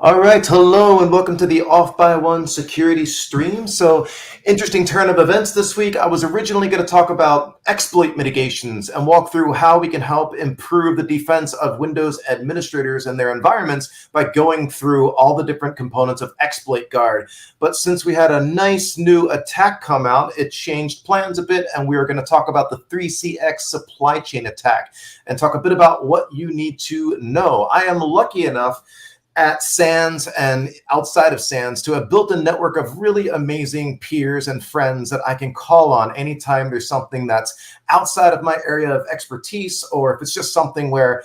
All right, hello and welcome to the Off by One security stream. So, interesting turn of events this week. I was originally going to talk about exploit mitigations and walk through how we can help improve the defense of Windows administrators and their environments by going through all the different components of Exploit Guard. But since we had a nice new attack come out, it changed plans a bit, and we are going to talk about the 3CX supply chain attack and talk a bit about what you need to know. I am lucky enough at SANS and outside of SANS to have built a network of really amazing peers and friends that I can call on anytime there's something that's outside of my area of expertise, or if it's just something where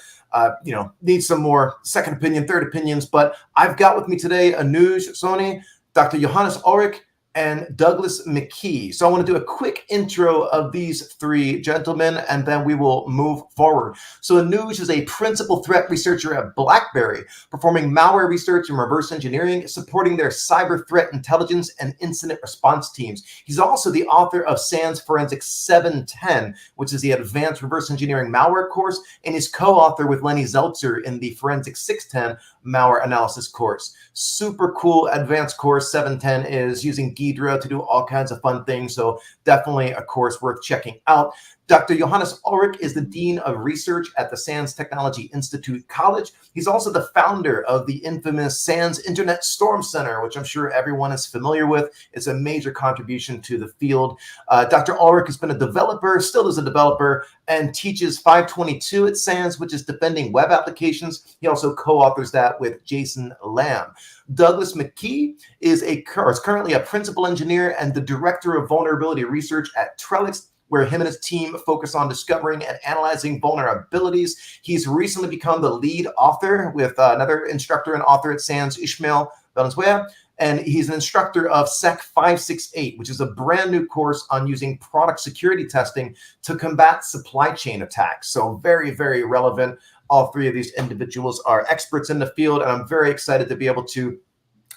needs some more second opinion, third opinions. But I've got with me today Anuj Soni, Dr. Johannes Ulrich, and Douglas McKee. So I want to do a quick intro of these three gentlemen, and then we will move forward. So Anuj is a principal threat researcher at BlackBerry, performing malware research and reverse engineering, supporting their cyber threat intelligence and incident response teams. He's also the author of SANS Forensics 710, which is the advanced reverse engineering malware course, and is co-author with Lenny Zeltzer in the Forensics 610 malware analysis course. Super cool advanced course. 710 is using Ghidra to do all kinds of fun things. So definitely a course worth checking out. Dr. Johannes Ulrich is the Dean of Research at the SANS Technology Institute College. He's also the founder of the infamous SANS Internet Storm Center, which I'm sure everyone is familiar with. It's a major contribution to the field. Dr. Ulrich has been a developer, still is a developer, and teaches 522 at SANS, which is defending web applications. He also co-authors that with Jason Lamb. Douglas McKee is currently a principal engineer and the director of vulnerability research at Trellix, where him and his team focus on discovering and analyzing vulnerabilities. He's recently become the lead author with another instructor and author at SANS, Ishmael Valenzuela, and he's an instructor of SEC 568, which is a brand new course on using product security testing to combat supply chain attacks. So very, very relevant. All three of these individuals are experts in the field, and I'm very excited to be able to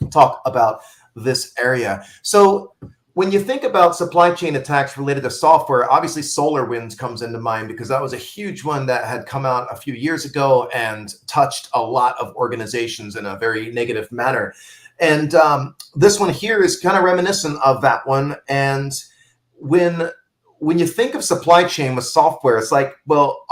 talk about this area. So when you think about supply chain attacks related to software, obviously SolarWinds comes into mind because that was a huge one that had come out a few years ago and touched a lot of organizations in a very negative manner. And this one here is kind of reminiscent of that one. And when you think of supply chain with software, it's like, well,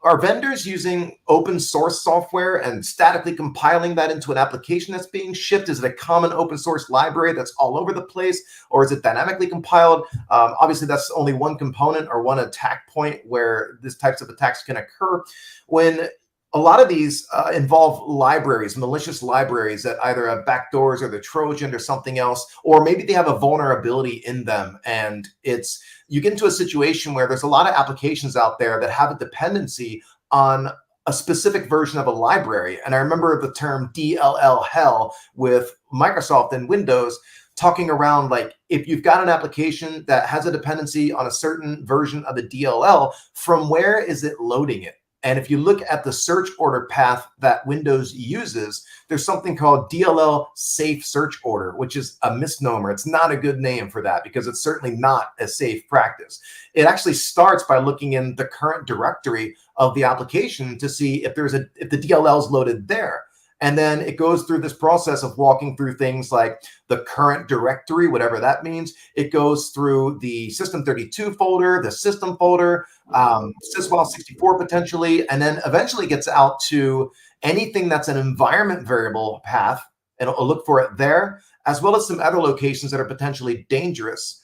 are vendors using open source software and statically compiling that into an application that's being shipped? Is it a common open source library that's all over the place, or is it dynamically compiled? Obviously, that's only one component or one attack point where these types of attacks can occur. When a lot of these involve libraries, malicious libraries that either have backdoors or the Trojan or something else, or maybe they have a vulnerability in them. And you get into a situation where there's a lot of applications out there that have a dependency on a specific version of a library. And I remember the term DLL hell with Microsoft and Windows, talking around like, if you've got an application that has a dependency on a certain version of the DLL, from where is it loading it? And if you look at the search order path that Windows uses, there's something called DLL safe search order, which is a misnomer. It's not a good name for that because it's certainly not a safe practice. It actually starts by looking in the current directory of the application to see if the DLL is loaded there. And then it goes through this process of walking through things like the current directory, whatever that means. It goes through the System32 folder, the system folder, sysfile64 potentially, and then eventually gets out to anything that's an environment variable path, and it'll look for it there, as well as some other locations that are potentially dangerous.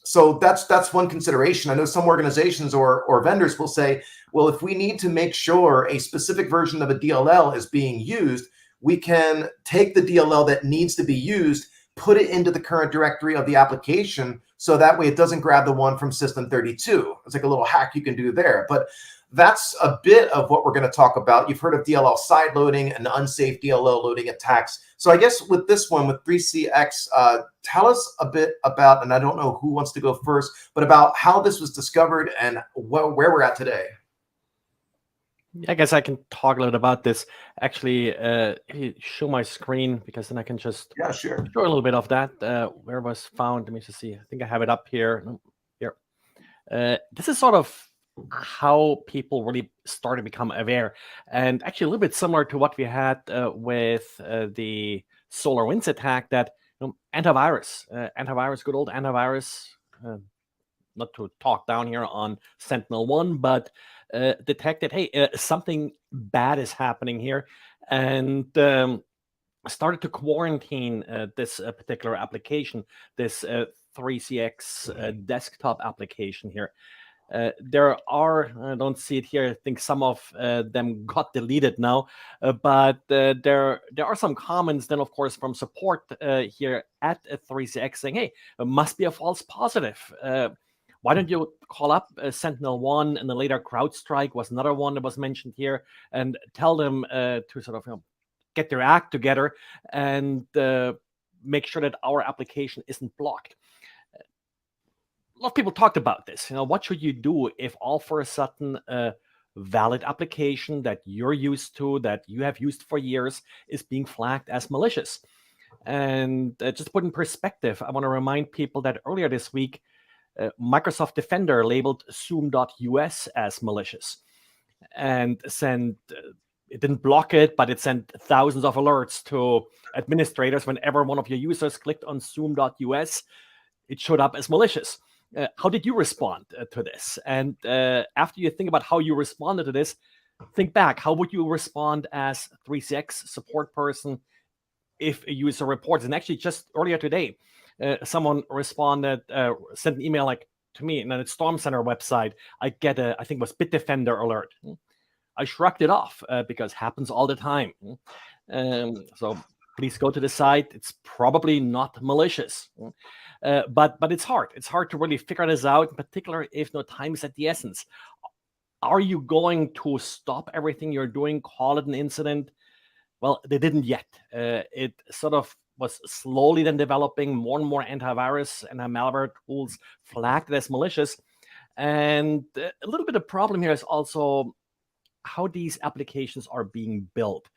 So that's one consideration. I know some organizations or vendors will say, well, if we need to make sure a specific version of a DLL is being used, we can take the DLL that needs to be used, put it into the current directory of the application, so that way it doesn't grab the one from System32. It's like a little hack you can do there. But that's a bit of what we're going to talk about. You've heard of DLL side loading and unsafe DLL loading attacks. So I guess with this one, with 3CX, tell us a bit about, and I don't know who wants to go first, but about how this was discovered and where we're at today. I guess I can talk a little about this. Actually, show my screen, because then I can just sure. show a little bit of that. Where it was found. Let me just see. I think I have it up here. No, here. This is sort of how people really start to become aware. And actually a little bit similar to what we had with the SolarWinds attack, that antivirus, good old antivirus, not to talk down here on Sentinel-1, but detected, hey, something bad is happening here, and started to quarantine this particular application, this 3CX desktop application here. There are, I don't see it here, I think some of them got deleted now, but there are some comments then, of course, from support here at 3CX saying, hey, it must be a false positive. Why don't you call up Sentinel-1, and then later CrowdStrike was another one that was mentioned here, and tell them to sort of get their act together and make sure that our application isn't blocked. A lot of people talked about this. What should you do if all for a sudden a valid application that you're used to, that you have used for years, is being flagged as malicious? And just to put in perspective, I want to remind people that earlier this week, Microsoft Defender labeled Zoom.us as malicious and sent, it didn't block it, but it sent thousands of alerts to administrators whenever one of your users clicked on Zoom.us. It showed up as malicious. How did you respond to this? And after you think about how you responded to this, think back. How would you respond as 3CX support person if a user reports? And actually, just earlier today, someone responded, sent an email like to me, and then at Storm Center website, I get a, I think it was Bitdefender alert. I shrugged it off because it happens all the time. So please go to the site. It's probably not malicious. But it's hard. It's hard to really figure this out, in particular if no time is at the essence. Are you going to stop everything you're doing, call it an incident? Well, they didn't yet. It sort of was slowly then developing. More and more antivirus and malware tools flagged it as malicious. And a little bit of problem here is also how these applications are being built.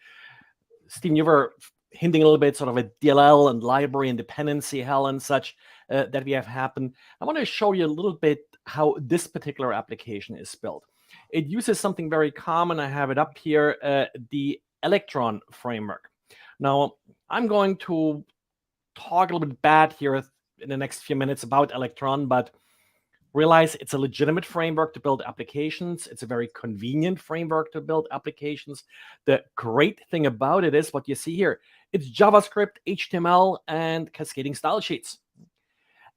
Stephen, you were hinting a little bit, sort of a DLL and library and dependency hell and such that we have happened. I want to show you a little bit how this particular application is built. It uses something very common. I have it up here, the Electron Framework. Now, I'm going to talk a little bit bad here in the next few minutes about Electron, but realize it's a legitimate framework to build applications. It's a very convenient framework to build applications. The great thing about it is what you see here. It's JavaScript, HTML, and cascading style sheets.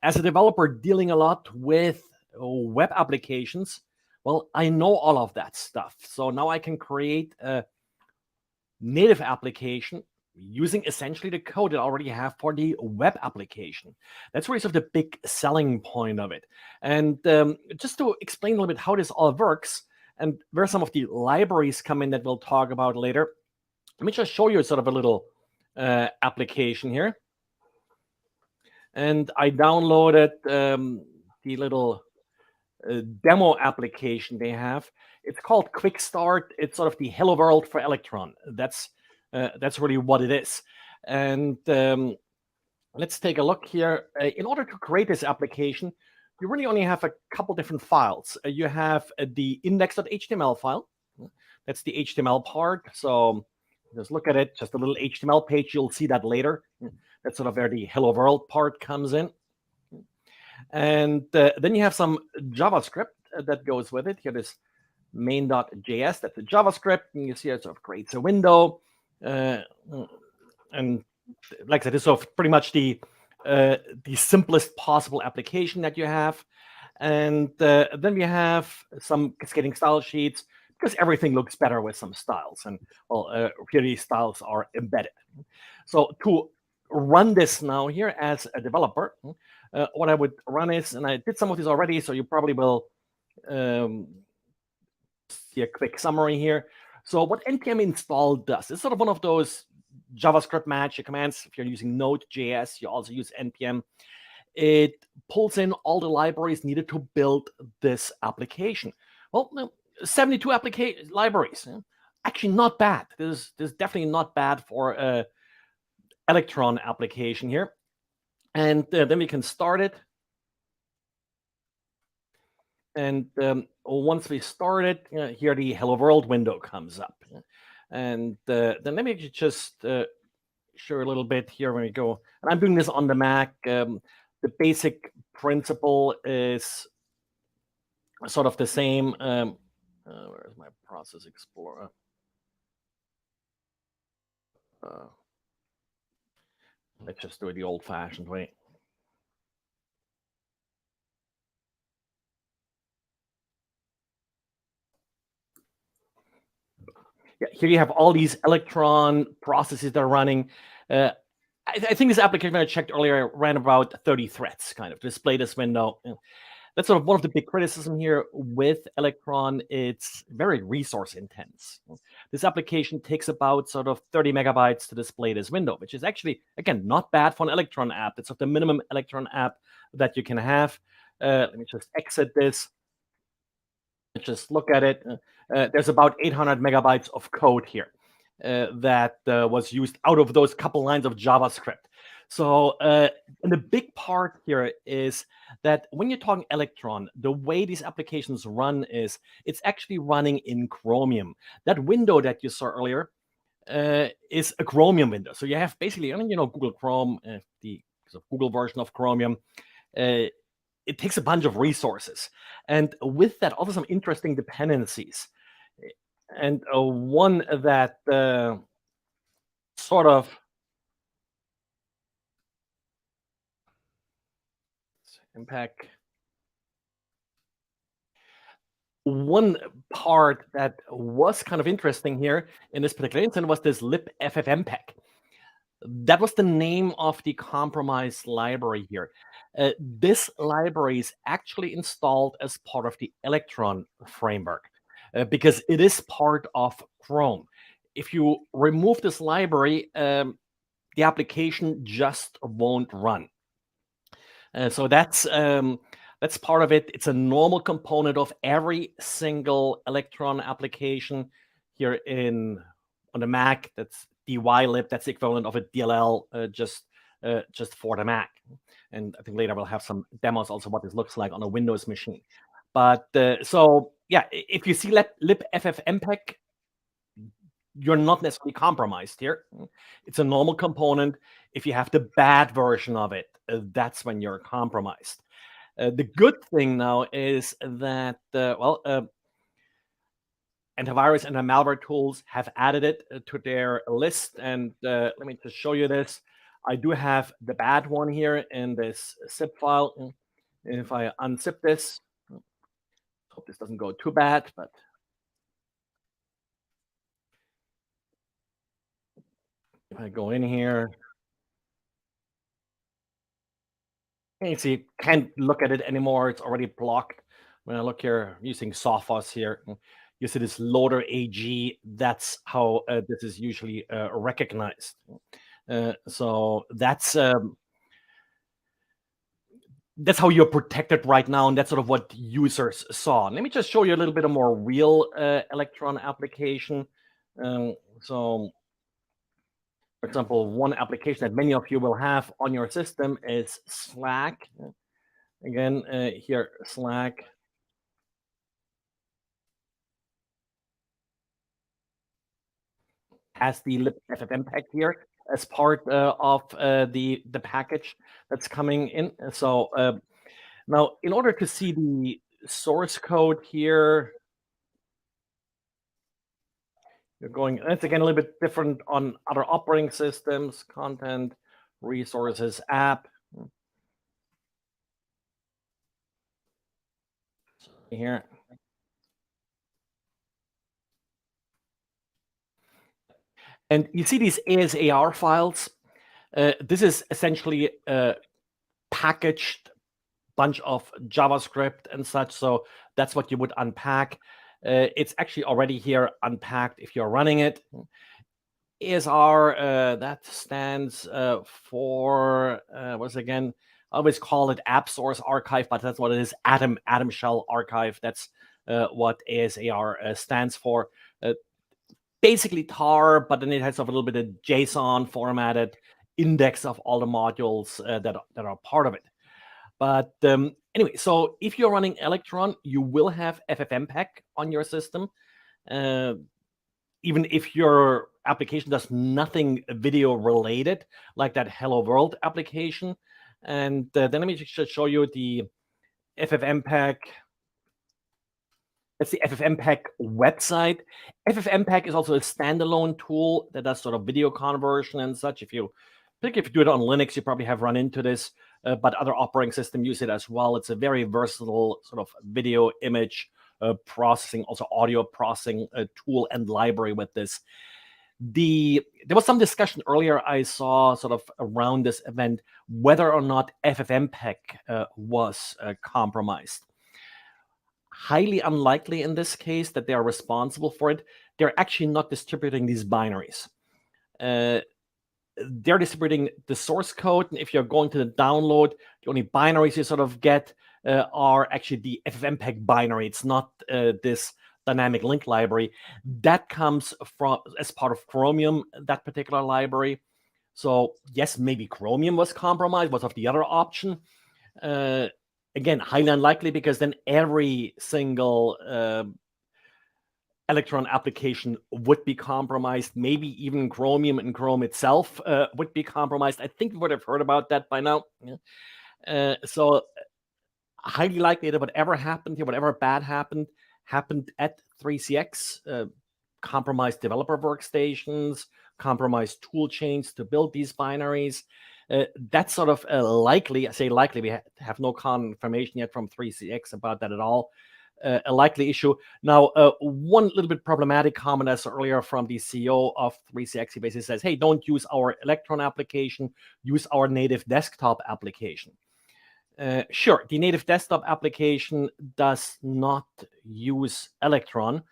As a developer dealing a lot with web applications, well, I know all of that stuff. So now I can create a native application using essentially the code that I already have for the web application. That's really sort of the big selling point of it. And just to explain a little bit how this all works and where some of the libraries come in that we'll talk about later, let me just show you sort of a little application here. And I downloaded the little demo application they have. It's called Quick Start. It's sort of the Hello World for Electron. That's really what it is. And let's take a look here. In order to create this application, you really only have a couple different files. You have the index.html file. That's the HTML part. So just look at it, just a little HTML page. You'll see that later. That's sort of where the Hello World part comes in. And then you have some JavaScript that goes with it. Here is main.js. That's the JavaScript. And you see it sort of creates a window. And like I said, it's sort of pretty much the simplest possible application that you have. And then we have some cascading style sheets, because everything looks better with some styles. And well, here these styles are embedded. So to run this now here as a developer, what I would run is, and I did some of this already, so you probably will see a quick summary here. So what npm install does, it's sort of one of those JavaScript magic commands. If you're using Node.js, you also use npm. It pulls in all the libraries needed to build this application. Well, 72 libraries. Actually, not bad. This is definitely not bad for a Electron application here. And then we can start it. And once we start it, here the Hello World window comes up. And then let me just show a little bit here when we go. And I'm doing this on the Mac. The basic principle is sort of the same. Where's my Process Explorer? Let's just do it the old-fashioned way. Yeah, here you have all these Electron processes that are running. I think this application I checked earlier ran about 30 threads, kind of, to display this window. That's sort of one of the big criticism here with Electron. It's very resource intense. This application takes about sort of 30 megabytes to display this window, which is actually, again, not bad for an Electron app. It's sort of the minimum Electron app that you can have. Let me just exit this. Just look at it. There's about 800 megabytes of code here that was used out of those couple lines of JavaScript. So, and the big part here is that when you're talking Electron, the way these applications run is it's actually running in Chromium. That window that you saw earlier is a Chromium window. So you have basically, Google Chrome, the Google version of Chromium. It takes a bunch of resources. And with that, also some interesting dependencies. And one that sort of impact. One part that was kind of interesting here in this particular instance was this lib FFMPack. That was the name of the compromised library here. This library is actually installed as part of the Electron framework because it is part of Chrome. If you remove this library, the application just won't run. So that's part of it. It's a normal component of every single Electron application here on the Mac. That's dylib. That's the equivalent of a DLL just for the Mac. And I think later we'll have some demos also what this looks like on a Windows machine. But so yeah, if you see lib FFmpeg, you're not necessarily compromised here. It's a normal component. If you have the bad version of it, that's when you're compromised. The good thing now is that, antivirus and malware tools have added it to their list. And let me just show you this. I do have the bad one here in this zip file. And if I unzip this, hope this doesn't go too bad, but if I go in here, you see, can't look at it anymore. It's already blocked. When I look here, using Sophos here, you see this loader AG. That's how this is usually recognized. So that's how you're protected right now, and that's sort of what users saw. Let me just show you a little bit of more real Electron application. So, for example, one application that many of you will have on your system is Slack. Again, here, Slack. Has the lib FFmpeg here as part of the package that's coming in. So now, in order to see the source code here, you're going, it's again a little bit different on other operating systems, content, resources, app. Here. And you see these ASAR files. This is essentially a packaged bunch of JavaScript and such. So that's what you would unpack. It's actually already here unpacked if you're running it. ASR, that stands for, what's again, I always call it App Source Archive, but that's what it is, Atom Shell Archive. That's what ASAR stands for. Basically tar, but then it has a little bit of JSON formatted index of all the modules that are part of it. But Anyway, so if you're running Electron, you will have FFmpeg on your system. Even if your application does nothing video related, like that Hello World application. And then let me just show you the FFmpeg. That's the FFmpeg website. FFmpeg is also a standalone tool that does sort of video conversion and such. If you do it on Linux, you probably have run into this, but other operating systems use it as well. It's a very versatile sort of video image processing, also audio processing tool and library with this. There was some discussion earlier I saw sort of around this event whether or not FFmpeg was compromised. Highly unlikely in this case that they are responsible for it. They're actually not distributing these binaries. They're distributing the source code, and if you're going to the download, the only binaries you sort of get are actually the FFmpeg binary. It's not this dynamic link library. That comes from as part of Chromium, that particular library. So yes, maybe Chromium was compromised, was of the other option. Again, highly unlikely, because then every single Electron application would be compromised. Maybe even Chromium and Chrome itself would be compromised. I think we would have heard about that by now. So highly likely that whatever happened here, whatever bad happened at 3CX, compromised developer workstations, compromised tool chains to build these binaries. That's sort of likely. I say likely. We have no confirmation yet from 3CX about that at all. A likely issue. Now, one little bit problematic comment I saw earlier from the CEO of 3CX. He basically says, hey, don't use our Electron application, use our native desktop application. Sure, the native desktop application does not use Electron,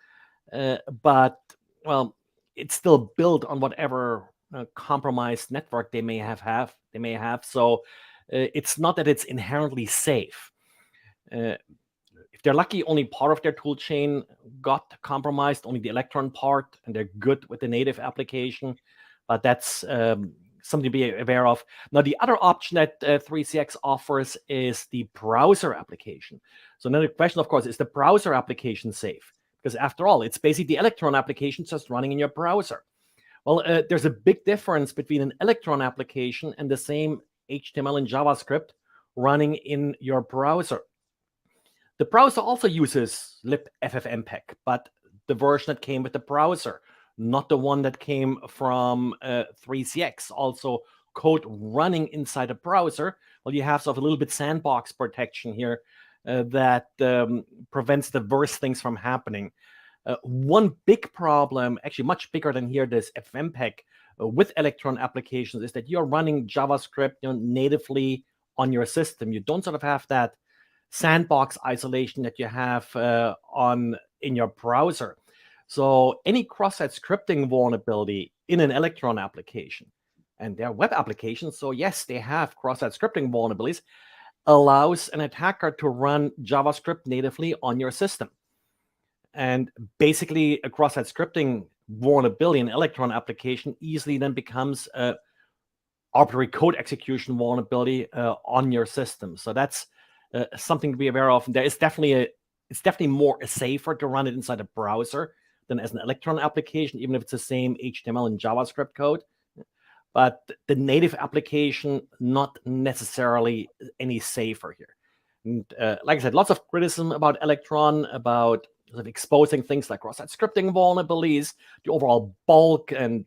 but, well, it's still built on whatever compromised network they may have. So it's not that it's inherently safe. If they're lucky, only part of their tool chain got compromised, only the Electron part, and they're good with the native application. But that's something to be aware of. Now, the other option that 3CX offers is the browser application. So another question, of course, is the browser application safe? Because after all, it's basically the Electron application just running in your browser. Well, there's a big difference between an Electron application and the same HTML and JavaScript running in your browser. The browser also uses libffmpeg, but the version that came with the browser, not the one that came from 3CX. Also, code running inside a browser. Well, you have sort of a little bit sandbox protection here that prevents the worst things from happening. One big problem, actually much bigger than here, this FFmpeg with Electron applications, is that you're running JavaScript natively on your system. You don't sort of have that sandbox isolation that you have in your browser. So any cross-site scripting vulnerability in an Electron application, and they're web applications, so yes, they have cross-site scripting vulnerabilities, allows an attacker to run JavaScript natively on your system. And basically, a cross-site scripting vulnerability in an Electron application easily then becomes a arbitrary code execution vulnerability on your system. So that's something to be aware of. There is it's definitely more safer to run it inside a browser than as an Electron application, even if it's the same HTML and JavaScript code. But the native application, not necessarily any safer here. And like I said, lots of criticism about Electron, about sort of exposing things like cross-site scripting vulnerabilities, the overall bulk and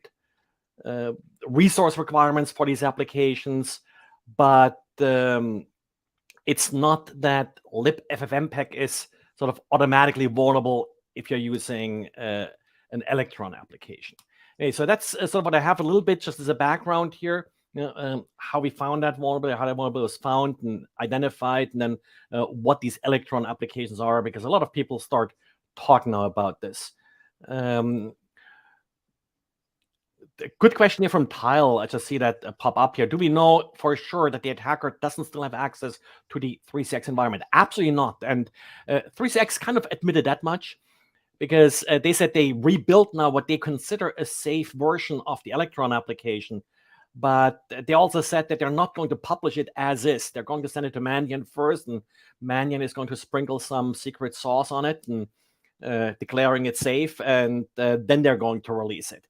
resource requirements for these applications. But it's not that libffmpeg is sort of automatically vulnerable if you're using an Electron application. Okay, so that's sort of what I have a little bit just as a background here, how we found that vulnerability, how that vulnerability was found and identified, and then what these Electron applications are, because a lot of people start talking now about this. Good question here from Tile. I just see that pop up here. Do we know for sure that the attacker doesn't still have access to the 3CX environment? Absolutely not. And 3CX kind of admitted that much, because they said they rebuilt now what they consider a safe version of the Electron application. But they also said that they're not going to publish it as is. They're going to send it to Mandiant first, and Mandiant is going to sprinkle some secret sauce on it and declaring it safe, and then they're going to release it.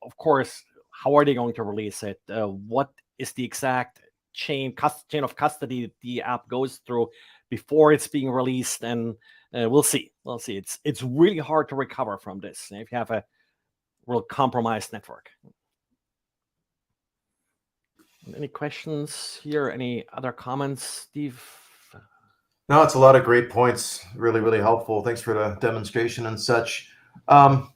Of course, how are they going to release it? What is the exact chain of custody the app goes through before it's being released? And we'll see. It's really hard to recover from this if you have a real compromised network. Any questions here? Any other comments, Steve? No, it's a lot of great points. Really, really helpful. Thanks for the demonstration and such. No,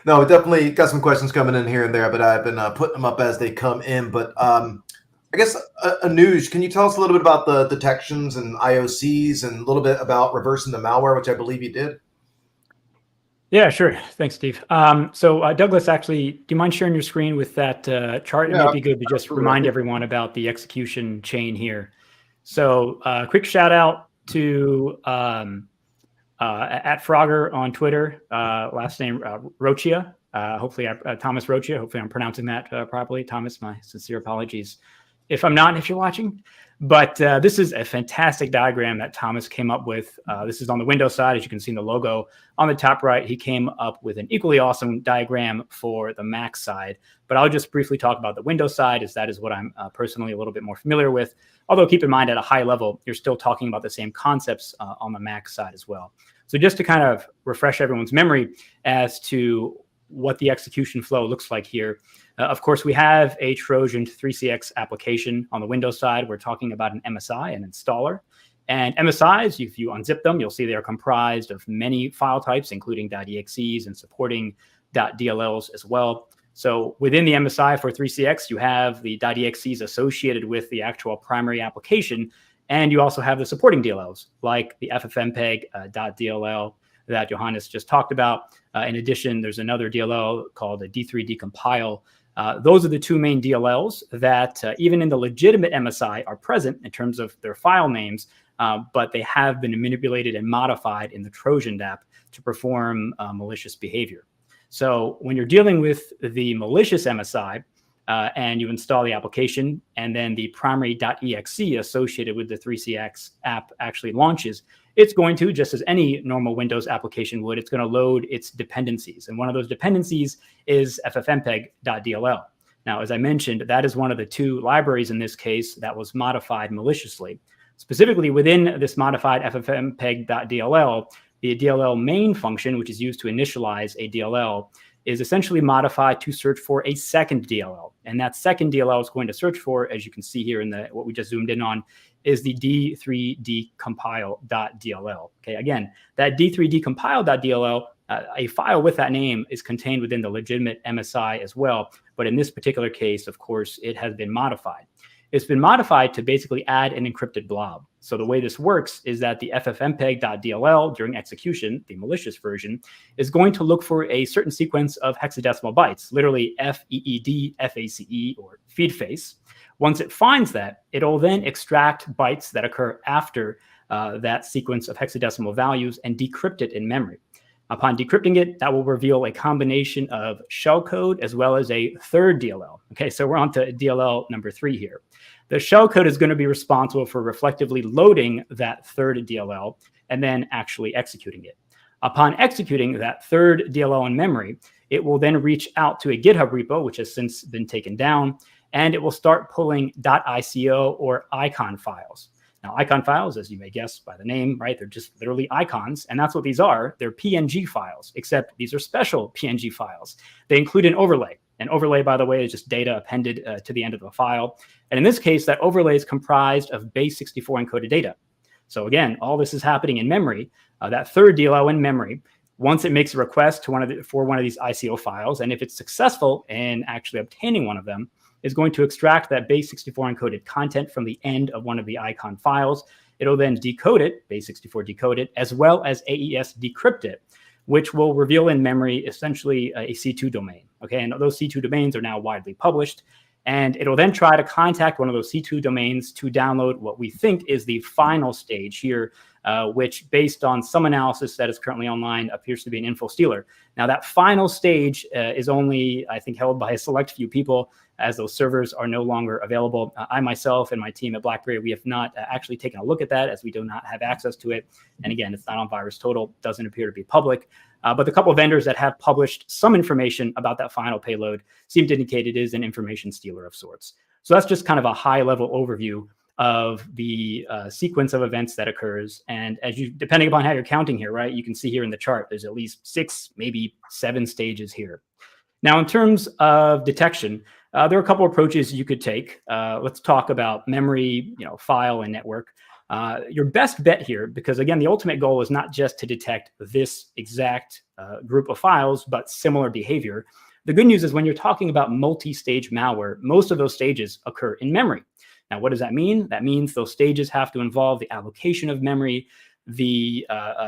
we definitely got some questions coming in here and there, but I've been putting them up as they come in. But I guess, Anuj, can you tell us a little bit about the detections and IOCs and a little bit about reversing the malware, which I believe you did? Yeah, sure. Thanks, Steve. So Douglas, actually, do you mind sharing your screen with that chart? It might be good to just remind everyone about the execution chain here. So quick shout out to at Frogger on Twitter, last name Rochia. Hopefully, Thomas Rochia. Hopefully, I'm pronouncing that properly. Thomas, my sincere apologies if I'm not, if you're watching. But this is a fantastic diagram that Thomas came up with. This is on the Windows side, as you can see in the logo. On the top right, he came up with an equally awesome diagram for the Mac side. But I'll just briefly talk about the Windows side, as that is what I'm personally a little bit more familiar with. Although keep in mind, at a high level, you're still talking about the same concepts on the Mac side as well. So just to kind of refresh everyone's memory as to what the execution flow looks like here. Of course, we have a Trojan 3CX application on the Windows side. We're talking about an MSI, an installer. And MSIs, if you unzip them, you'll see they are comprised of many file types, including .exes and supporting .dlls as well. So within the MSI for 3CX, you have the .exes associated with the actual primary application. And you also have the supporting DLLs, like the FFMPeg .dll that Johannes just talked about. In addition, there's another DLL called a D3 decompile. Those are the two main DLLs that even in the legitimate MSI are present in terms of their file names, but they have been manipulated and modified in the Trojan app to perform malicious behavior. So when you're dealing with the malicious MSI and you install the application and then the primary .exe associated with the 3CX app actually launches, it's going to, just as any normal Windows application would, it's going to load its dependencies. And one of those dependencies is ffmpeg.dll. Now, as I mentioned, that is one of the two libraries in this case that was modified maliciously. Specifically, within this modified ffmpeg.dll, the DLL main function, which is used to initialize a DLL, is essentially modified to search for a second DLL. And that second DLL is going to search for, as you can see here in the what we just zoomed in on, is the D3 decompile.dll. Okay, again, that D3 decompile.dll, a file with that name is contained within the legitimate MSI as well. But in this particular case, of course, it has been modified. It's been modified to basically add an encrypted blob. So the way this works is that the ffmpeg.dll during execution, the malicious version, is going to look for a certain sequence of hexadecimal bytes, literally FEED, FACE, or feed face. Once it finds that, it'll then extract bytes that occur after that sequence of hexadecimal values and decrypt it in memory. Upon decrypting it, that will reveal a combination of shellcode as well as a third DLL. Okay, so we're on to DLL number 3 here. The shellcode is going to be responsible for reflectively loading that third DLL and then actually executing it. Upon executing that third DLL in memory, it will then reach out to a GitHub repo, which has since been taken down, and it will start pulling .ico or icon files. Now, icon files, as you may guess by the name, right, they're just literally icons, and that's what these are. They're PNG files, except these are special PNG files. They include an overlay. An overlay, by the way, is just data appended to the end of the file. And in this case, that overlay is comprised of base 64 encoded data. So again, all this is happening in memory. That third DLL in memory, once it makes a request to for one of these ICO files, and if it's successful in actually obtaining one of them, is going to extract that base 64 encoded content from the end of one of the icon files. It'll then decode it, base 64 decode it, as well as AES decrypt it, which will reveal in memory essentially a C2 domain. Okay, and those C2 domains are now widely published. And it'll then try to contact one of those C2 domains to download what we think is the final stage here which, based on some analysis that is currently online, appears to be an info stealer. Now, that final stage is only, I think, held by a select few people, as those servers are no longer available. I myself and my team at BlackBerry, we have not actually taken a look at that, as we do not have access to it. And again, it's not on VirusTotal, doesn't appear to be public. But the couple of vendors that have published some information about that final payload seem to indicate it is an information stealer of sorts. So that's just kind of a high-level overview of the sequence of events that occurs. And as you, depending upon how you're counting here, right, you can see here in the chart, there's at least 6, maybe 7 stages here. Now, in terms of detection, there are a couple of approaches you could take. Let's talk about memory, file, and network. Your best bet here, because again, the ultimate goal is not just to detect this exact group of files, but similar behavior. The good news is when you're talking about multi-stage malware, most of those stages occur in memory. Now, what does that mean? That means those stages have to involve the allocation of memory, the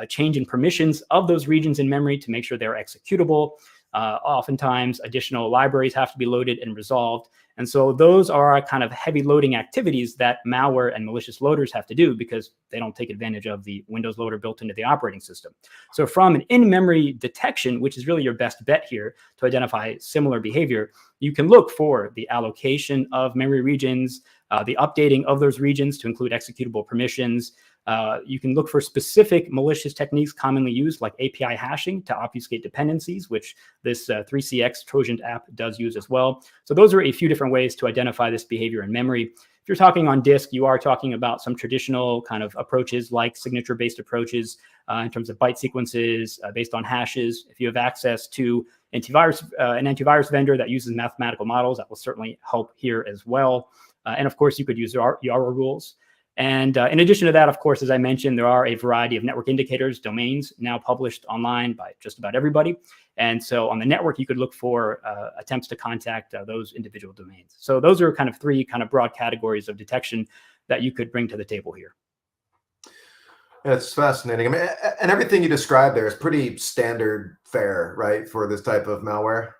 change in permissions of those regions in memory to make sure they're executable. Oftentimes, additional libraries have to be loaded and resolved. And so those are kind of heavy loading activities that malware and malicious loaders have to do because they don't take advantage of the Windows loader built into the operating system. So from an in-memory detection, which is really your best bet here to identify similar behavior, you can look for the allocation of memory regions, the updating of those regions to include executable permissions. You can look for specific malicious techniques commonly used, like API hashing to obfuscate dependencies, which this 3CX Trojan app does use as well. So those are a few different ways to identify this behavior in memory. If you're talking on disk, you are talking about some traditional kind of approaches like signature-based approaches in terms of byte sequences based on hashes. If you have access to an antivirus vendor that uses mathematical models, that will certainly help here as well. And of course, you could use YARA rules. And in addition to that, of course, as I mentioned, there are a variety of network indicators, domains now published online by just about everybody. And so on the network, you could look for attempts to contact those individual domains. So those are kind of 3 kind of broad categories of detection that you could bring to the table here. It's fascinating. I mean, and everything you described there is pretty standard fare, right, for this type of malware?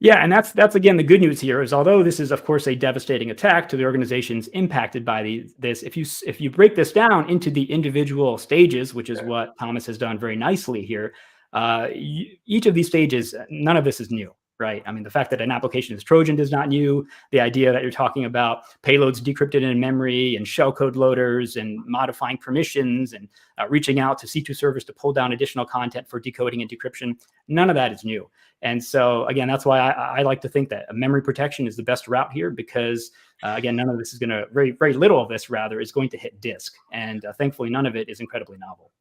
Yeah, and that's again the good news here is although this is of course a devastating attack to the organizations impacted by this, if you break this down into the individual stages, which is what Thomas has done very nicely here, each of these stages, none of this is new, right? I mean, the fact that an application is Trojan is not new. The idea that you're talking about payloads decrypted in memory and shellcode loaders and modifying permissions and reaching out to C2 servers to pull down additional content for decoding and decryption, none of that is new. And so, again, that's why I like to think that a memory protection is the best route here because, again, none of this is going to, very little of this, rather, is going to hit disk. And thankfully, none of it is incredibly novel.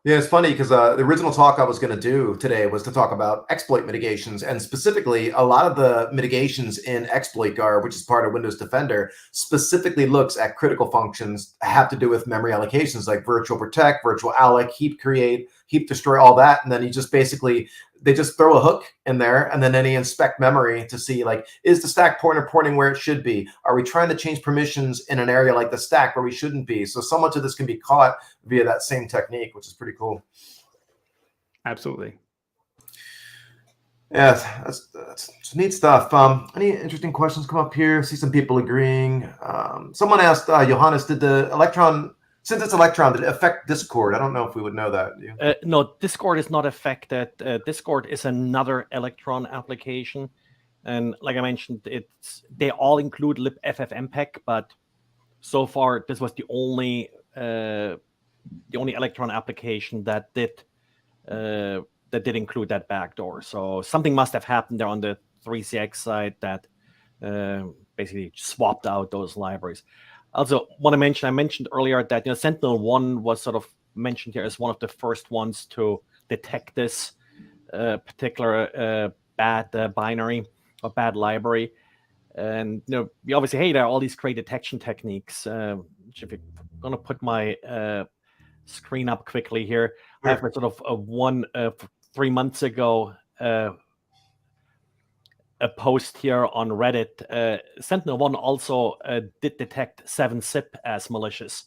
Yeah, it's funny because the original talk I was going to do today was to talk about exploit mitigations, and specifically a lot of the mitigations in ExploitGuard, which is part of Windows Defender, specifically looks at critical functions have to do with memory allocations like virtual protect, virtual alloc, heap create, heap destroy, all that, and then you just basically they just throw a hook in there and then they inspect memory to see, like, is the stack pointer pointing where it should be? Are we trying to change permissions in an area like the stack where we shouldn't be? So much of this can be caught via that same technique, which is pretty cool. Absolutely. Yeah, that's neat stuff. Any interesting questions come up here? See some people agreeing. Someone asked, Johannes, did the Electron, since it's Electron, did it affect Discord? I don't know if we would know that. No, Discord is not affected. Discord is another Electron application. And like I mentioned, they all include ffmpeg, but so far this was the only Electron application that did include that backdoor. So something must have happened there on the 3CX side that basically swapped out those libraries. Also, want to mention, I mentioned earlier that Sentinel-1 was sort of mentioned here as one of the first ones to detect this particular bad binary or bad library. And we obviously, hey, there are all these great detection techniques. If you're going to put my screen up quickly here, I have a sort of one 3 months ago a post here on Reddit. Sentinel-1 also did detect 7-zip as malicious.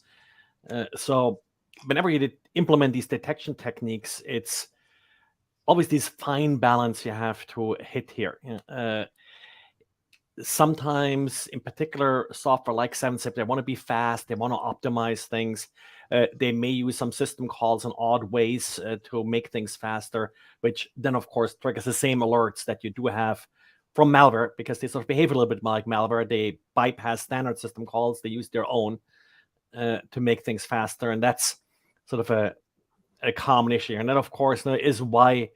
So whenever you implement these detection techniques, it's always this fine balance you have to hit here. Sometimes, in particular, software like 7-zip, they want to be fast, they want to optimize things. They may use some system calls in odd ways to make things faster, which then, of course, triggers the same alerts that you do have from malware, because they sort of behave a little bit like malware. They bypass standard system calls. They use their own to make things faster. And that's sort of a common issue. And that, of course, is why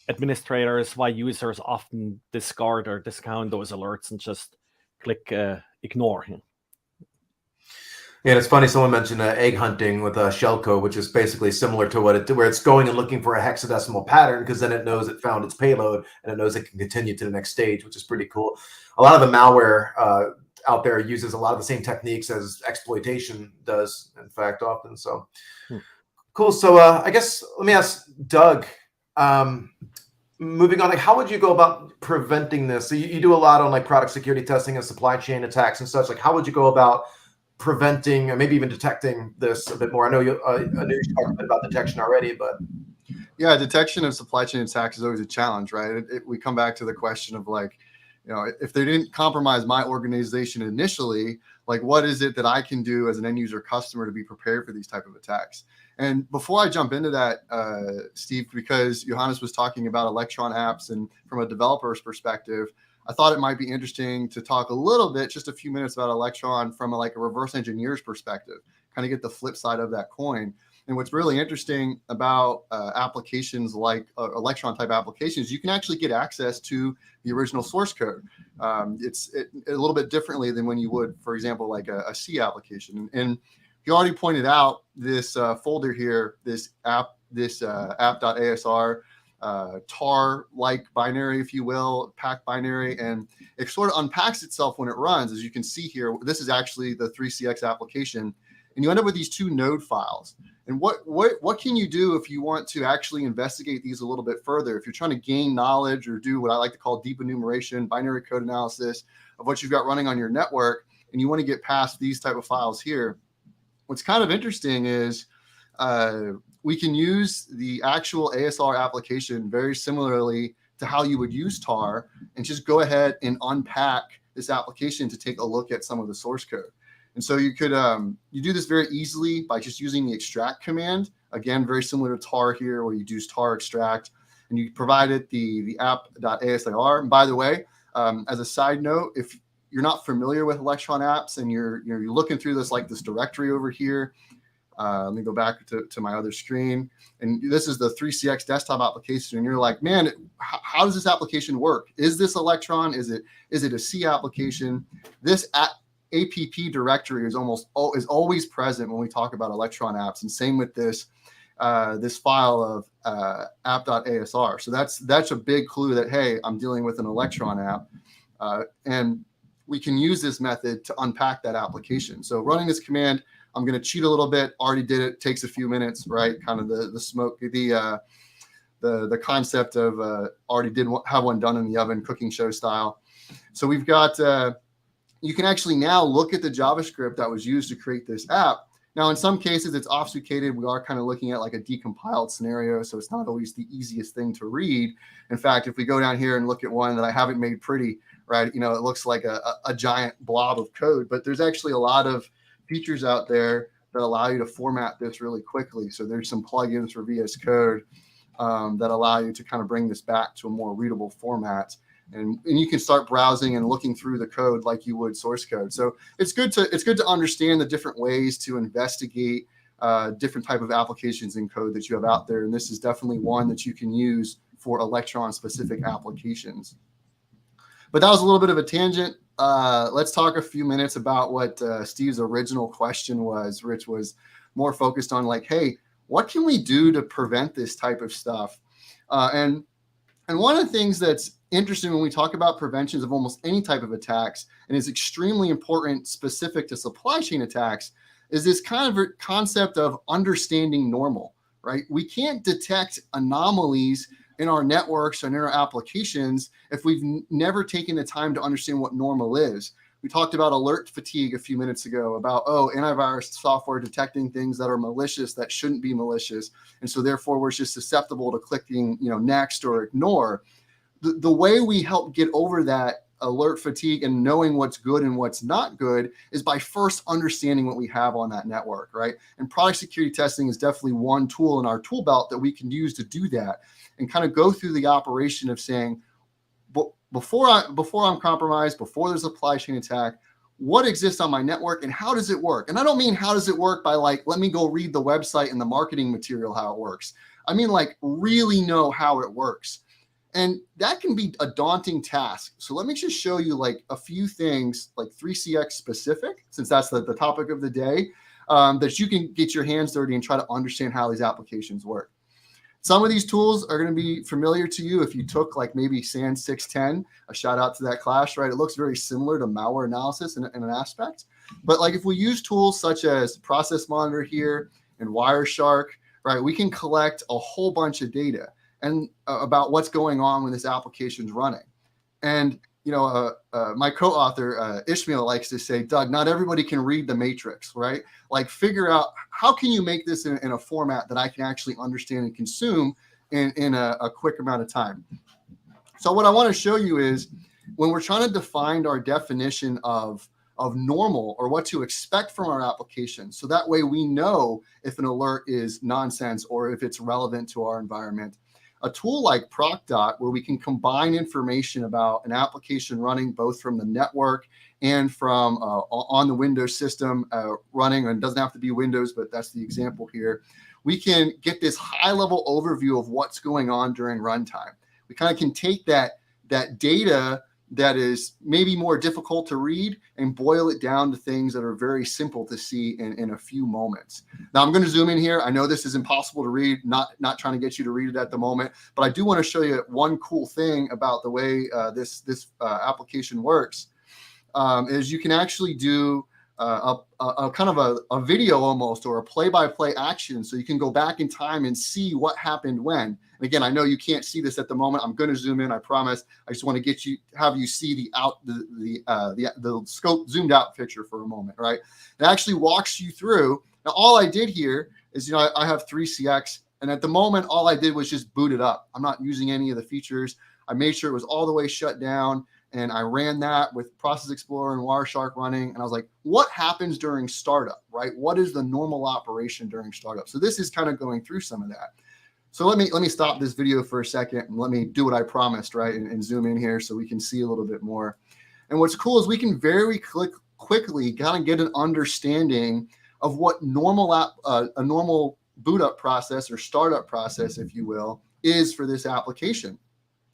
administrators, why users often discard or discount those alerts and just click ignore. Yeah, and it's funny, someone mentioned egg hunting with shellcode, which is basically similar to where it's going and looking for a hexadecimal pattern, because then it knows it found its payload and it knows it can continue to the next stage, which is pretty cool. A lot of the malware out there uses a lot of the same techniques as exploitation does, in fact, often. So cool. So I guess let me ask Doug, moving on, like, how would you go about preventing this? So you do a lot on like product security testing and supply chain attacks and such. Like, how would you go about preventing, or maybe even detecting this a bit more? I know you talked a bit about detection already, but yeah, detection of supply chain attacks is always a challenge, right? We come back to the question of like, if they didn't compromise my organization initially, like what is it that I can do as an end user customer to be prepared for these type of attacks? And before I jump into that, Steve, because Johannes was talking about Electron apps, and from a developer's perspective, I thought it might be interesting to talk a little bit, just a few minutes, about Electron from a reverse engineer's perspective, kind of get the flip side of that coin. And what's really interesting about applications like Electron type applications, you can actually get access to the original source code. It's a little bit differently than when you would, for example, like a C application. And you already pointed out this folder here, this app.asr, tar-like binary, if you will, pack binary, and it sort of unpacks itself when it runs. As you can see here, this is actually the 3CX application, and you end up with these two node files. And what can you do if you want to actually investigate these a little bit further? If you're trying to gain knowledge or do what I like to call deep enumeration, binary code analysis of what you've got running on your network, and you want to get past these type of files here, what's kind of interesting is we can use the actual ASR application very similarly to how you would use tar, and just go ahead and unpack this application to take a look at some of the source code. And so you could you do this very easily by just using the extract command. Again, very similar to tar here, where you use tar extract, and you provided the app.asr. And by the way, as a side note, if you're not familiar with Electron apps and you're looking through this directory over here, let me go back to my other screen, and this is the 3CX desktop application, and you're like, man, how does this application work? Is this Electron? Is it a C application? This APP directory is always present when we talk about Electron apps, and same with this file of app.asr. So that's a big clue that, hey, I'm dealing with an Electron app, and we can use this method to unpack that application. So running this command, I'm going to cheat a little bit. Already did it. Takes a few minutes, right? Kind of the smoke, the concept of already did have one done in the oven, cooking show style. So we've got. You can actually now look at the JavaScript that was used to create this app. Now, in some cases, it's obfuscated. We are kind of looking at like a decompiled scenario, so it's not always the easiest thing to read. In fact, if we go down here and look at one that I haven't made pretty, right? It looks like a giant blob of code, but there's actually a lot of features out there that allow you to format this really quickly. So there's some plugins for VS Code that allow you to kind of bring this back to a more readable format. And you can start browsing and looking through the code like you would source code. So it's good to understand the different ways to investigate different type of applications in code that you have out there. And this is definitely one that you can use for Electron specific applications. But that was a little bit of a tangent. Let's talk a few minutes about what Steve's original question was, which was more focused on like, hey, what can we do to prevent this type of stuff? And one of the things that's interesting when we talk about preventions of almost any type of attacks, and is extremely important specific to supply chain attacks, is this kind of concept of understanding normal, right? We can't detect anomalies in our networks and in our applications if we've never taken the time to understand what normal is. We talked about alert fatigue a few minutes ago about, antivirus software detecting things that are malicious that shouldn't be malicious. And so therefore we're just susceptible to clicking, next or ignore. The way we help get over that alert fatigue and knowing what's good and what's not good is by first understanding what we have on that network, right? And product security testing is definitely one tool in our tool belt that we can use to do that and kind of go through the operation of saying, before I'm compromised, before there's a supply chain attack, what exists on my network and how does it work? And I don't mean how does it work by like, let me go read the website and the marketing material, how it works. I mean, like really know how it works. And that can be a daunting task. So let me just show you like a few things like 3CX specific, since that's the topic of the day, that you can get your hands dirty and try to understand how these applications work. Some of these tools are going to be familiar to you if you took like maybe SAN 610, a shout out to that class, right? It looks very similar to malware analysis in an aspect. But like if we use tools such as Process Monitor here and Wireshark, right, we can collect a whole bunch of data and about what's going on when this application's running. And you know, my co-author Ishmael likes to say, Doug, not everybody can read the matrix, right? Like figure out how can you make this in a format that I can actually understand and consume in a quick amount of time. So what I want to show you is when we're trying to define our definition of normal or what to expect from our application. So that way we know if an alert is nonsense or if it's relevant to our environment. A tool like ProcDot, where we can combine information about an application running both from the network and from on the Windows system running, and it doesn't have to be Windows, but that's the example here. We can get this high-level overview of what's going on during runtime. We kind of can take that data that is maybe more difficult to read and boil it down to things that are very simple to see in a few moments. Now I'm going to zoom in here. I know this is impossible to read, not trying to get you to read it at the moment, but I do want to show you one cool thing about the way this application works, is you can actually do a kind of a video almost, or a play-by-play action. So you can go back in time and see what happened when. And again, I know you can't see this at the moment. I'm going to zoom in, I promise. I just want to have you see the scope zoomed out picture for a moment, right? It actually walks you through. Now, all I did here is, I have 3CX, and at the moment, all I did was just boot it up. I'm not using any of the features. I made sure it was all the way shut down. And I ran that with Process Explorer and Wireshark running. And I was like, what happens during startup, right? What is the normal operation during startup? So this is kind of going through some of that. So let me stop this video for a second and let me do what I promised, right? And zoom in here so we can see a little bit more. And what's cool is we can very quickly kind of get an understanding of what a normal boot up process or startup process, if you will, is for this application.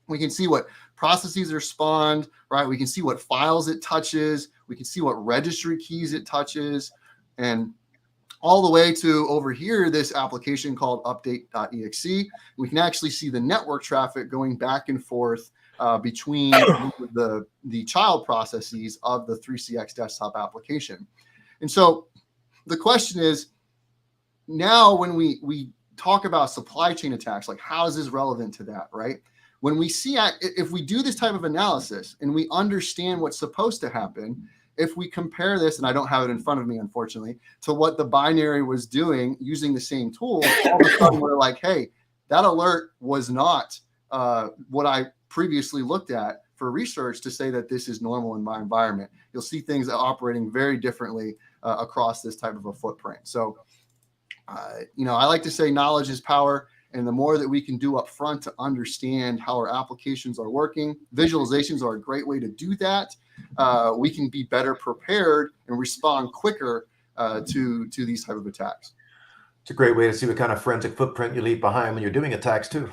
We can see what processes are spawned, right? We can see what files it touches. We can see what registry keys it touches. And all the way to over here, this application called update.exe. We can actually see the network traffic going back and forth between the child processes of the 3CX desktop application. And so the question is, now when we talk about supply chain attacks, like how is this relevant to that, right? When we see, if we do this type of analysis and we understand what's supposed to happen, if we compare this, and I don't have it in front of me, unfortunately, to what the binary was doing using the same tool, all of a sudden we're like, hey, that alert was not what I previously looked at for research to say that this is normal in my environment. You'll see things operating very differently across this type of a footprint. So, I like to say knowledge is power. And the more that we can do up front to understand how our applications are working, visualizations are a great way to do that. We can be better prepared and respond quicker to these type of attacks. It's a great way to see what kind of forensic footprint you leave behind when you're doing attacks too.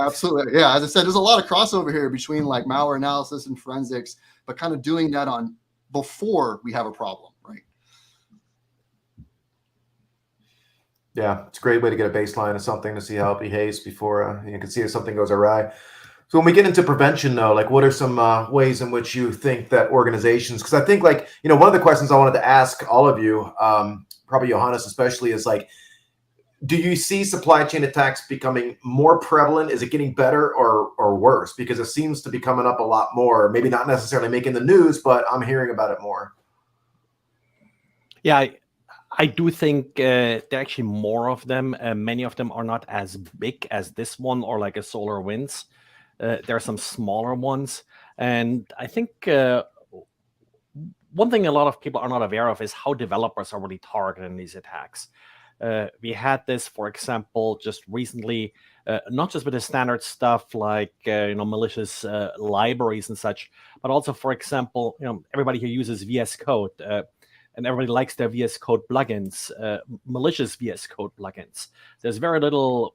Absolutely. Yeah, as I said, there's a lot of crossover here between like malware analysis and forensics, but kind of doing that on before we have a problem, right? Yeah, it's a great way to get a baseline of something to see how it behaves before you can see if something goes awry. So when we get into prevention, though, like what are some ways in which you think that organizations, because I think one of the questions I wanted to ask all of you, probably Johannes especially, is like, do you see supply chain attacks becoming more prevalent? Is it getting better or worse? Because it seems to be coming up a lot more, maybe not necessarily making the news, but I'm hearing about it more. Yeah, I do think there are actually more of them. Many of them are not as big as this one or like a SolarWinds. There are some smaller ones. And I think one thing a lot of people are not aware of is how developers are really targeting these attacks. We had this, for example, just recently, not just with the standard stuff like malicious libraries and such, but also, for example, everybody here uses VS Code, and everybody likes their VS Code plugins, malicious VS Code plugins. There's very little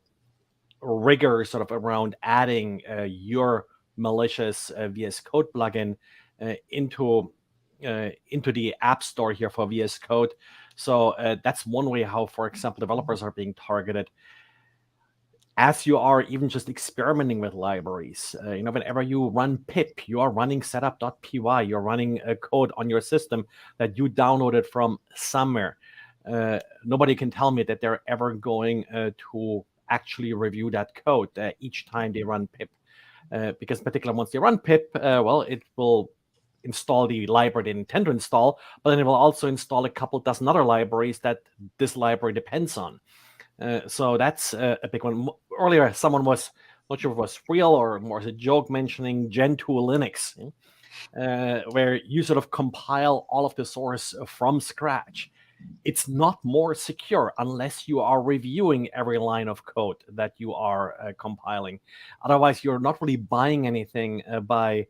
rigor sort of around adding your malicious VS Code plugin into the App Store here for VS Code. So that's one way how, for example, developers are being targeted. As you are even just experimenting with libraries, whenever you run pip, you are running setup.py, you're running a code on your system that you downloaded from somewhere. Nobody can tell me that they're ever going to actually review that code each time they run pip. Because particularly once they run pip, it will install the library they intend to install, but then it will also install a couple dozen other libraries that this library depends on. So that's a big one. Earlier, someone was, not sure if it was real or more as a joke, mentioning Gentoo Linux, where you sort of compile all of the source from scratch. It's not more secure unless you are reviewing every line of code that you are compiling. Otherwise, you're not really buying anything by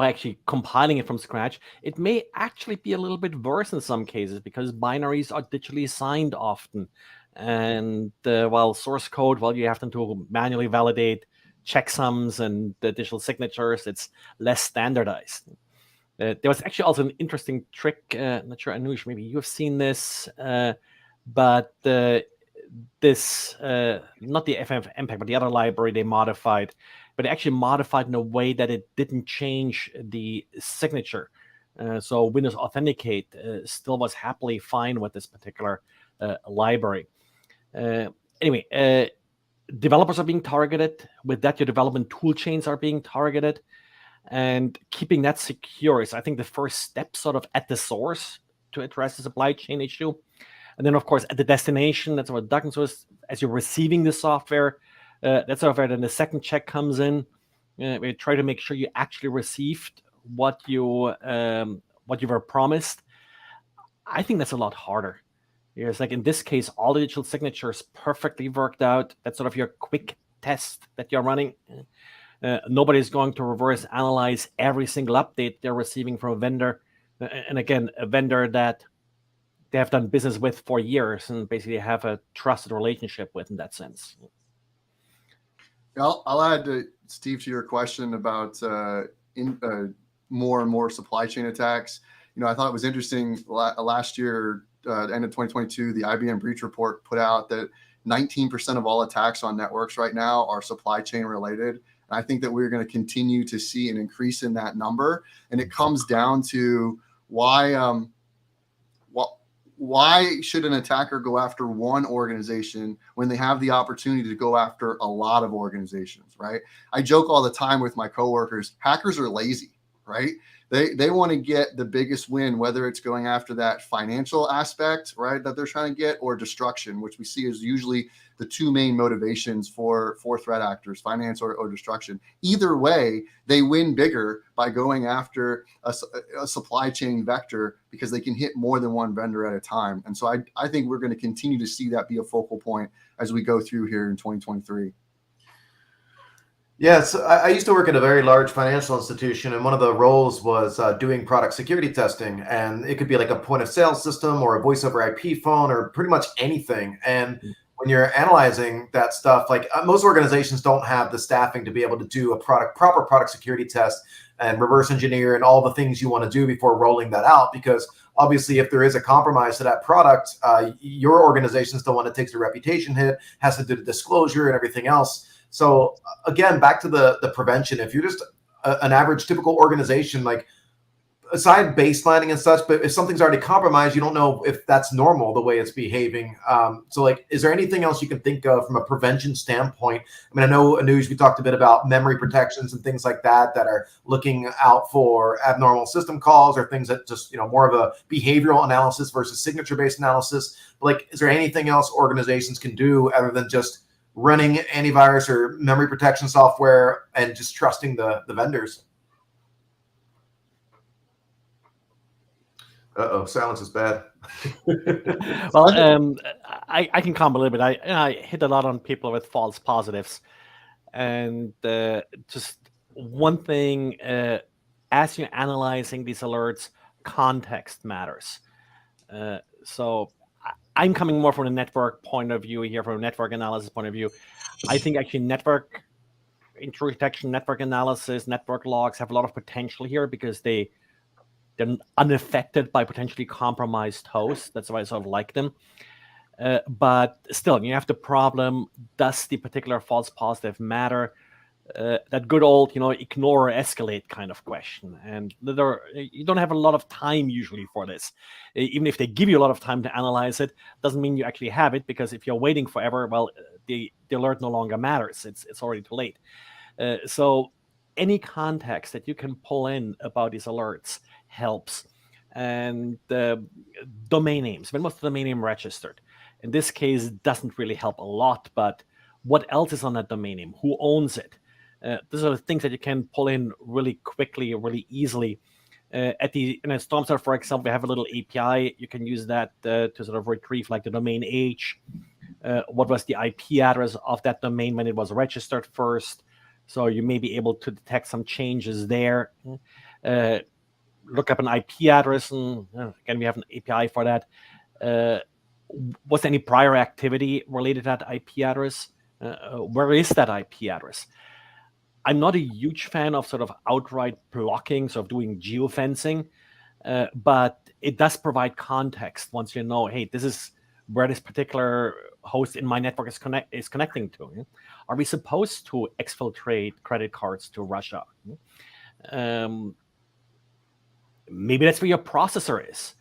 actually compiling it from scratch. It may actually be a little bit worse in some cases because binaries are digitally signed often. And while source code, you have them to manually validate checksums and the digital signatures, it's less standardized. There was actually also an interesting trick. Not sure, Anush, maybe you have seen this, but this, not the FFMPack, but the other library they modified, but it actually modified in a way that it didn't change the signature. So Windows Authenticate still was happily fine with this particular library. Anyway, developers are being targeted. With that, your development tool chains are being targeted. And keeping that secure is, I think, the first step sort of at the source to address the supply chain issue. And then, of course, at the destination, that's what Douglas was, as you're receiving the software, that's software, then the second check comes in. We try to make sure you actually received what you were promised. I think that's a lot harder. It's like in this case, all the digital signatures perfectly worked out. That's sort of your quick test that you're running. Nobody's going to reverse analyze every single update they're receiving from a vendor. And again, a vendor that they have done business with for years and basically have a trusted relationship with in that sense. I'll add, Steve, to your question about more and more supply chain attacks. I thought it was interesting last year, end of 2022, the IBM breach report put out that 19% of all attacks on networks right now are supply chain related. I think that we're going to continue to see an increase in that number. And it comes down to why should an attacker go after one organization when they have the opportunity to go after a lot of organizations, right? I joke all the time with my coworkers, hackers are lazy, right? They want to get the biggest win, whether it's going after that financial aspect, right, that they're trying to get, or destruction, which we see is usually the two main motivations for threat actors, finance or destruction. Either way, they win bigger by going after a supply chain vector because they can hit more than one vendor at a time. And so I think we're going to continue to see that be a focal point as we go through here in 2023. Yeah, so I used to work at a very large financial institution, and one of the roles was doing product security testing. And it could be like a point of sale system or a voice over IP phone or pretty much anything. And when you're analyzing that stuff, like most organizations don't have the staffing to be able to do a proper product security test and reverse engineer and all the things you want to do before rolling that out. Because obviously, if there is a compromise to that product, your organization still want to take the reputation hit, has to do the disclosure and everything else. So again, back to the prevention. If you're just an average typical organization, like aside baselining and such, but if something's already compromised, you don't know if that's normal the way it's behaving. So like, is there anything else you can think of from a prevention standpoint? I mean, I know, Anuj, we talked a bit about memory protections and things like that are looking out for abnormal system calls or things that just, more of a behavioral analysis versus signature-based analysis. But like, is there anything else organizations can do other than just running antivirus or memory protection software and just trusting the vendors. Uh-oh, silence is bad. Well, I can comment a little bit. I hit a lot on people with false positives. And just one thing, as you're analyzing these alerts, context matters. So I'm coming more from a network point of view here, from a network analysis point of view. I think actually network intrusion detection, network analysis, network logs have a lot of potential here because they're unaffected by potentially compromised hosts. That's why I sort of like them. But still, you have the problem, does the particular false positive matter? That good old, ignore or escalate kind of question. And you don't have a lot of time usually for this. Even if they give you a lot of time to analyze it, doesn't mean you actually have it, because if you're waiting forever, well, the alert no longer matters. It's already too late. So any context that you can pull in about these alerts helps. And domain names, when was the domain name registered? In this case, doesn't really help a lot, but what else is on that domain name? Who owns it? These are the things that you can pull in really quickly, really easily. In a StormCenter, for example, we have a little API. You can use that to sort of retrieve like the domain age. What was the IP address of that domain when it was registered first? So you may be able to detect some changes there. Look up an IP address, and again, we have an API for that. Was there any prior activity related to that IP address? Where is that IP address? I'm not a huge fan of sort of outright blocking, sort of doing geofencing, but it does provide context once you know, hey, this is where this particular host in my network is connecting to. Are we supposed to exfiltrate credit cards to Russia? Maybe that's where your processor is.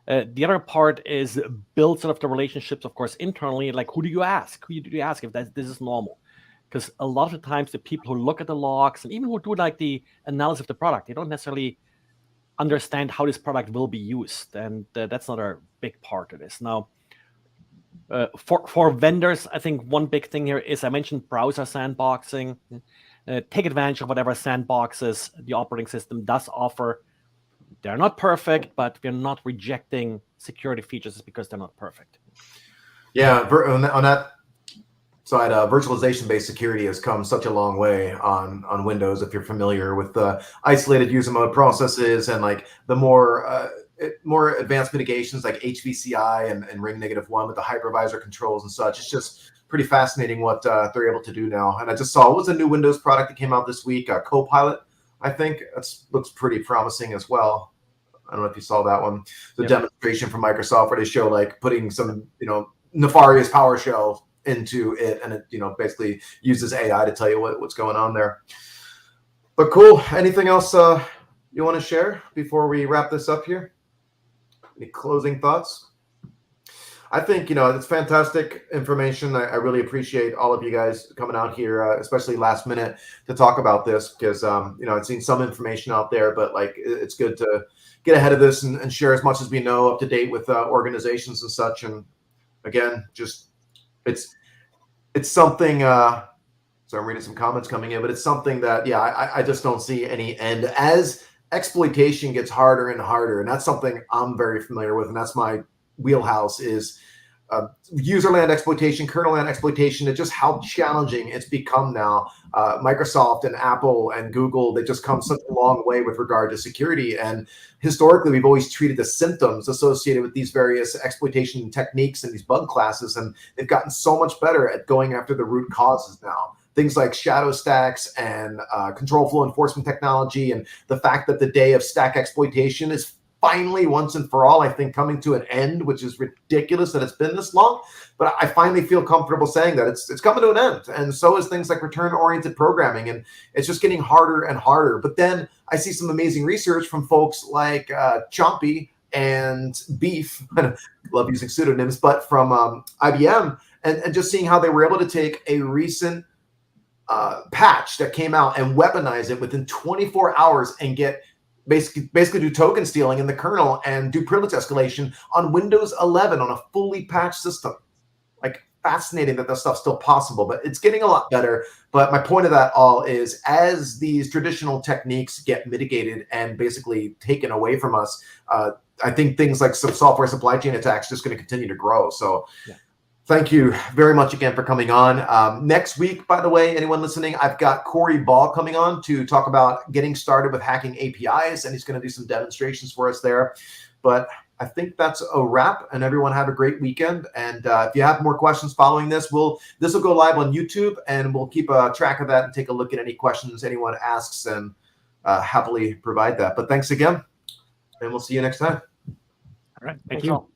The other part is build sort of the relationships, of course, internally. Like, who do you ask? Who do you ask if this is normal? Because a lot of the times the people who look at the logs and even who do like the analysis of the product, they don't necessarily understand how this product will be used. And that's not a big part of this. Now, for vendors, I think one big thing here is I mentioned browser sandboxing. Take advantage of whatever sandboxes the operating system does offer. They're not perfect, but we're not rejecting security features because they're not perfect. Yeah, on that side, virtualization-based security has come such a long way on Windows. If you're familiar with the isolated user mode processes and like the more advanced mitigations like HVCI and ring -1 with the hypervisor controls and such, it's just pretty fascinating what they're able to do now. And I just saw, what was a new Windows product that came out this week? Copilot, I think. Looks pretty promising as well. I don't know if you saw that one. The demonstration from Microsoft where they show like putting some, nefarious PowerShell into it, and it, basically uses AI to tell you what's going on there. But cool. Anything else you want to share before we wrap this up here? Any closing thoughts? I think, it's fantastic information. I really appreciate all of you guys coming out here, especially last minute, to talk about this, because, I've seen some information out there, but like, it's good to get ahead of this and share as much as we know, up to date with organizations and such. And again, just it's something, so I'm reading some comments coming in, but it's something that, I just don't see any end as exploitation gets harder and harder. And that's something I'm very familiar with. And that's my wheelhouse, is user land exploitation, kernel land exploitation, and just how challenging it's become now. Microsoft and Apple and Google, they just come such a long way with regard to security. And historically, we've always treated the symptoms associated with these various exploitation techniques and these bug classes. And they've gotten so much better at going after the root causes now. Things like shadow stacks and control flow enforcement technology, and the fact that the day of stack exploitation is finally, once and for all, I think, coming to an end, which is ridiculous that it's been this long. But I finally feel comfortable saying that it's coming to an end. And so is things like return-oriented programming. And it's just getting harder and harder. But then I see some amazing research from folks like Chompy and Beef. I love using pseudonyms, but from IBM, and just seeing how they were able to take a recent patch that came out and weaponize it within 24 hours and get basically do token stealing in the kernel and do privilege escalation on Windows 11 on a fully patched system. Like, fascinating that this stuff's still possible, but it's getting a lot better. But my point of that all is, as these traditional techniques get mitigated and basically taken away from us, I think things like some software supply chain attacks just going to continue to grow. So thank you very much again for coming on. Next week, by the way, anyone listening, I've got Corey Ball coming on to talk about getting started with hacking APIs, and he's going to do some demonstrations for us there. But I think that's a wrap, and everyone have a great weekend. And if you have more questions following this, this will go live on YouTube, and we'll keep a track of that and take a look at any questions anyone asks and happily provide that. But thanks again, and we'll see you next time. All right. Thank Thanks you. all.